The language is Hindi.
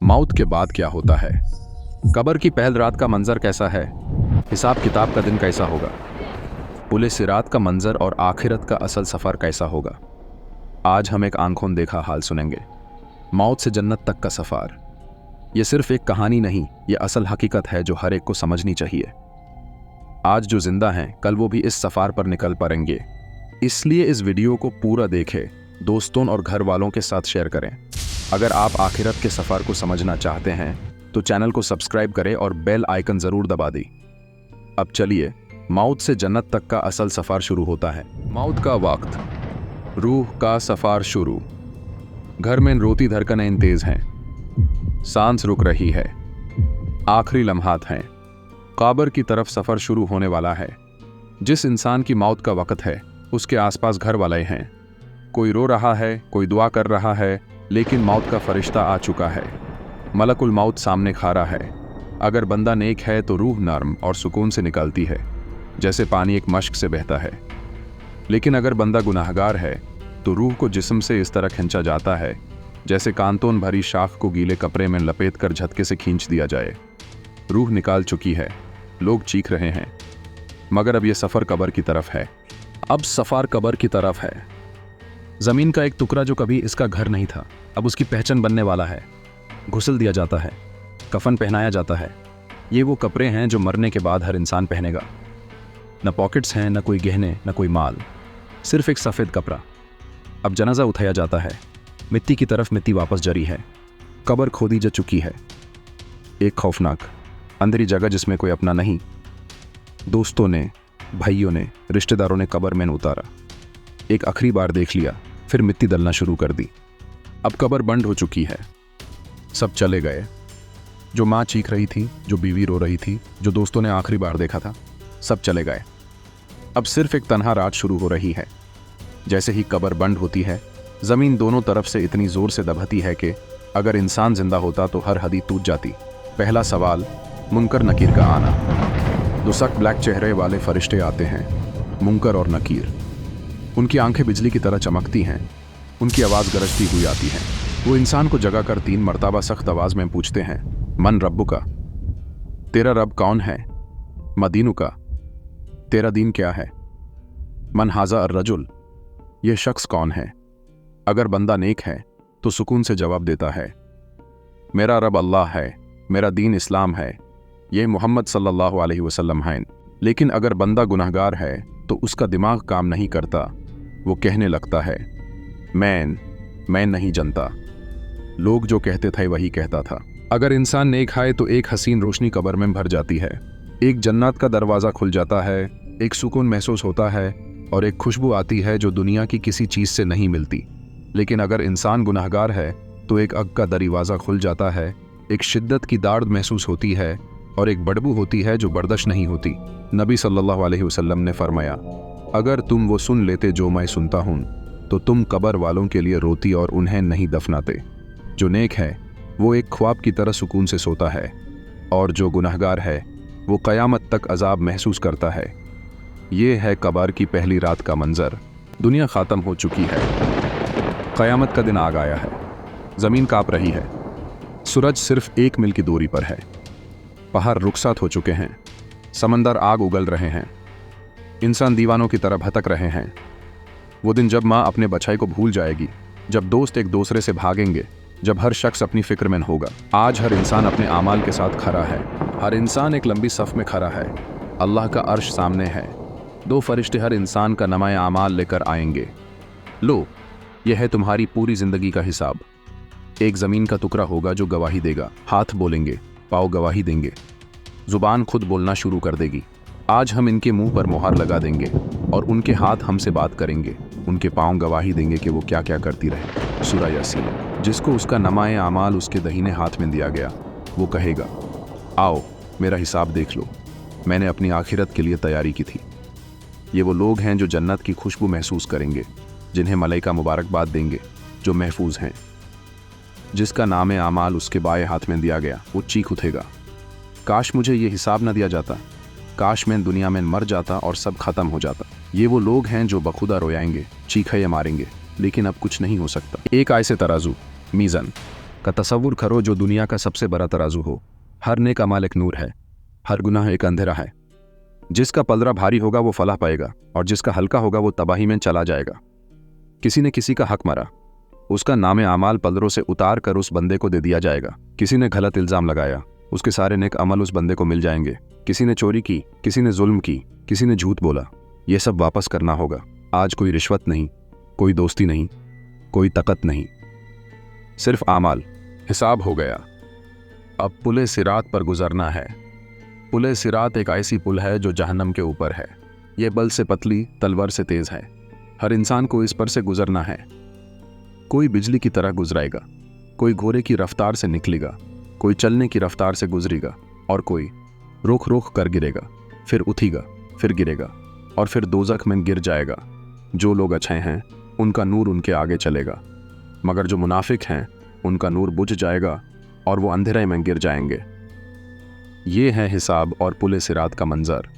मौत के बाद क्या होता है? कब्र की पहल रात का मंजर कैसा है? हिसाब किताब का दिन कैसा होगा? पुलिस सिरात का मंजर और आखिरत का असल सफर कैसा होगा? आज हम एक आंखों देखा हाल सुनेंगे। मौत से जन्नत तक का सफर। यह सिर्फ एक कहानी नहीं, यह असल हकीकत है जो हर एक को समझनी चाहिए। आज जो जिंदा हैं, कल वो भी इस सफर पर निकल पड़ेंगे। इसलिए इस वीडियो को पूरा देखें, दोस्तों और घर वालों के साथ शेयर करें। अगर आप आखिरत के सफर को समझना चाहते हैं तो चैनल को सब्सक्राइब करें और बेल आइकन जरूर दबा दें। अब चलिए, मौत से जन्नत तक का असल सफर शुरू होता है। मौत का वक्त, रूह का सफर शुरू। घर में रोती धड़कनें तेज हैं, सांस रुक रही है, आखिरी लम्हात हैं, कब्र की तरफ सफर शुरू होने वाला है। जिस इंसान की मौत का वक्त है, उसके आसपास घर वाले हैं। कोई रो रहा है, कोई दुआ कर रहा है, लेकिन मौत का फरिश्ता आ चुका है। मलकुल मौत सामने खड़ा है। अगर बंदा नेक है तो रूह नर्म और सुकून से निकलती है, जैसे पानी एक मश्क से बहता है। लेकिन अगर बंदा गुनाहगार है तो रूह को जिस्म से इस तरह खींचा जाता है जैसे कांतोन भरी शाख को गीले कपड़े में लपेट कर झटके से खींच दिया जाए। रूह निकाल चुकी है, लोग चीख रहे हैं, मगर अब यह सफ़र कब्र की तरफ है। अब सफ़र कब्र की तरफ है। ज़मीन का एक टुकड़ा जो कभी इसका घर नहीं था, अब उसकी पहचान बनने वाला है। घुसल दिया जाता है, कफन पहनाया जाता है। ये वो कपड़े हैं जो मरने के बाद हर इंसान पहनेगा। न पॉकेट्स हैं, न कोई गहने, न कोई माल, सिर्फ एक सफ़ेद कपड़ा। अब जनाजा उठाया जाता है। मिट्टी की तरफ मिट्टी वापस जरी है। कब्र खोदी जा चुकी है। एक खौफनाक अंदरी जगह जिसमें कोई अपना नहीं। दोस्तों ने, भाइयों ने, रिश्तेदारों ने कब्र में उतारा। एक आखिरी बार देख लिया, फिर मिट्टी डलना शुरू कर दी। अब कब्र बंद हो चुकी है। सब चले गए। जो माँ चीख रही थी, जो बीवी रो रही थी, जो दोस्तों ने आखिरी बार देखा था, सब चले गए। अब सिर्फ एक तन्हा रात शुरू हो रही है। जैसे ही कब्र बंद होती है, ज़मीन दोनों तरफ से इतनी ज़ोर से दबती है कि अगर इंसान जिंदा होता तो हर हदी टूट जाती। पहला सवाल, मुनकर नकीर का आना। दो सख्त ब्लैक चेहरे वाले फरिश्ते आते हैं, मुनकर और नकीर। उनकी आंखें बिजली की तरह चमकती हैं, उनकी आवाज़ गरजती हुई आती है। वो इंसान को जगा कर 3 मरतबा सख्त आवाज़ में पूछते हैं, मन रब्बुका, तेरा रब कौन है? मदीनुका, तेरा दीन क्या है? मन हाजा अर्रजुल, यह शख्स कौन है? अगर बंदा नेक है तो सुकून से जवाब देता है, मेरा रब अल्लाह है, मेरा दीन इस्लाम है, ये मोहम्मद सल्लल्लाहु अलैहि वसल्लम हैं। लेकिन अगर बंदा गुनाहगार है तो उसका दिमाग काम नहीं करता। वो कहने लगता है, मैं नहीं जानता। लोग जो कहते थे वही कहता था। अगर इंसान नेक है तो एक हसीन रोशनी कब्र में भर जाती है। एक जन्नत का दरवाज़ा खुल जाता है, एक सुकून महसूस होता है और एक खुशबू आती है जो दुनिया की किसी चीज़ से नहीं मिलती। लेकिन अगर इंसान गुनाहगार है तो एक आग का दरवाज़ा खुल जाता है, एक शिद्दत की दाड़ महसूस होती है और एक बदबू होती है जो बर्दाश्त नहीं होती। नबी सल्लल्लाहु अलैहि वसल्लम ने फरमाया, अगर तुम वो सुन लेते जो मैं सुनता हूँ तो तुम कब्र वालों के लिए रोती और उन्हें नहीं दफनाते। जो नेक है वो एक ख्वाब की तरह सुकून से सोता है और जो गुनाहगार है वो क़यामत तक अजाब महसूस करता है। ये है कब्र की पहली रात का मंजर। दुनिया ख़त्म हो चुकी है, क़यामत का दिन आ गया है। ज़मीन काँप रही है, सूरज सिर्फ 1 मील की दूरी पर है। पहाड़ रुखसात हो चुके हैं, समंदर आग उगल रहे हैं, इंसान दीवानों की तरह भटक रहे हैं। वो दिन जब माँ अपने बच्चे को भूल जाएगी, जब दोस्त एक दूसरे से भागेंगे, जब हर शख्स अपनी फिक्र में होगा। आज हर इंसान अपने आमाल के साथ खड़ा है। हर इंसान एक लंबी सफ़ में खड़ा है। अल्लाह का अर्श सामने है। 2 फरिश्ते हर इंसान का नमाए आमाल लेकर आएंगे। लो, यह है तुम्हारी पूरी ज़िंदगी का हिसाब। एक ज़मीन का टुकड़ा होगा जो गवाही देगा। हाथ बोलेंगे, पाँव गवाही देंगे, ज़ुबान खुद बोलना शुरू कर देगी। आज हम इनके मुंह पर मोहर लगा देंगे और उनके हाथ हमसे बात करेंगे। उनके पाँव गवाही देंगे कि वो क्या क्या करती रहे। सूरह यासीन। जिसको उसका नमाए आमाल उसके दाहिने हाथ में दिया गया, वो कहेगा, आओ मेरा हिसाब देख लो, मैंने अपनी आखिरत के लिए तैयारी की थी। ये वो लोग हैं जो जन्नत की खुशबू महसूस करेंगे, जिन्हें मलाइका मुबारकबाद देंगे, जो महफूज हैं। जिसका नाम आमाल उसके बाएं हाथ में दिया गया, वो चीख उठेगा, काश मुझे ये हिसाब न दिया जाता, काश मैं दुनिया में मर जाता और सब खत्म हो जाता। ये वो लोग हैं जो बखुदा रोयाएंगे, चीखे मारेंगे, लेकिन अब कुछ नहीं हो सकता। एक आय से तराजू, मीज़ान, का तसव्वुर करो जो दुनिया का सबसे बड़ा तराजू हो। हर नेक अमाल एक नूर है, हर गुनाह एक अंधेरा है। जिसका पलड़ा भारी होगा वो फलाह पाएगा और जिसका हल्का होगा वो तबाही में चला जाएगा। किसी ने किसी का हक मारा, उसका नामे आमाल पलड़ों से उतार कर उस बंदे को दे दिया जाएगा। किसी ने गलत इल्जाम लगाया, उसके सारे नेक अमल उस बंदे को मिल जाएंगे। किसी ने चोरी की, किसी ने जुल्म की, किसी ने झूठ बोला, ये सब वापस करना होगा। आज कोई रिश्वत नहीं, कोई दोस्ती नहीं, कोई तकत नहीं, सिर्फ आमाल। हिसाब हो गया, अब पुले सिरात पर गुजरना है। पुले सिरात एक ऐसी पुल है जो जहन्नम के ऊपर है। ये बल से पतली, तलवार से तेज है। हर इंसान को इस पर से गुजरना है। कोई बिजली की तरह गुजरेगा, कोई घोड़े की रफ्तार से निकलेगा, कोई चलने की रफ्तार से गुजरेगा और कोई रोक रोक कर गिरेगा, फिर उठेगा, फिर गिरेगा और फिर दोज़ख में गिर जाएगा। जो लोग अच्छे हैं उनका नूर उनके आगे चलेगा, मगर जो मुनाफिक हैं उनका नूर बुझ जाएगा और वो अंधेरे में गिर जाएंगे। ये है हिसाब और पुले सिरात का मंजर।